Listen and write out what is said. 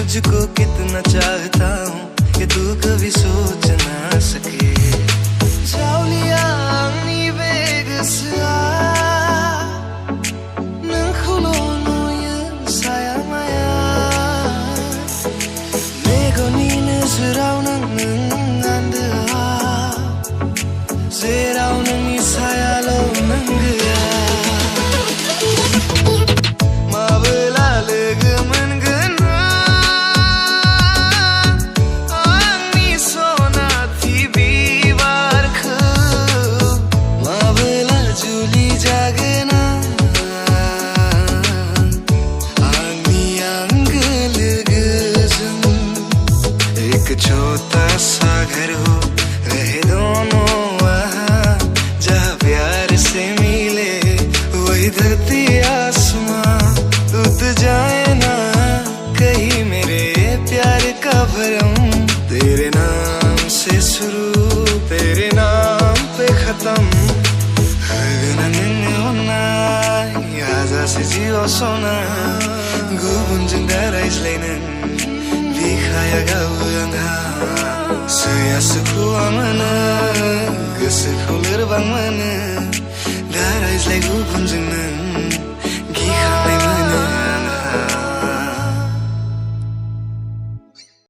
तुझको कितना चाहता हूँ ये तू कभी सोच ना सके जावलिया आंनि बेगोसोआ नोंखौल' नुयो साया माया मेगननि नोजोराव नों आन्दोआ जेराव नोंनि सायाल' नों गैया माबोला लोगो मोनगोन आंनि सनाथि बिबारखौ माबोला जुलि जागोन आंनि आंगो लोगोजों एक छोटा सा घर हो रहे दोनों वहाँ जहाँ प्यार से मिले वही धरती आसमां उठ जाए ना कहीं मेरे प्यार का भरम तेरे नाम से शुरू तेरे नाम पे खत्म हाजासे जिउआव सना गुबुनजों दा रायज्लायनो बिखाया गावो आंहा सैया सुखुआ मोनो गोसोखौ लोरबां मोनो दा रायज्लाय गुबुनजों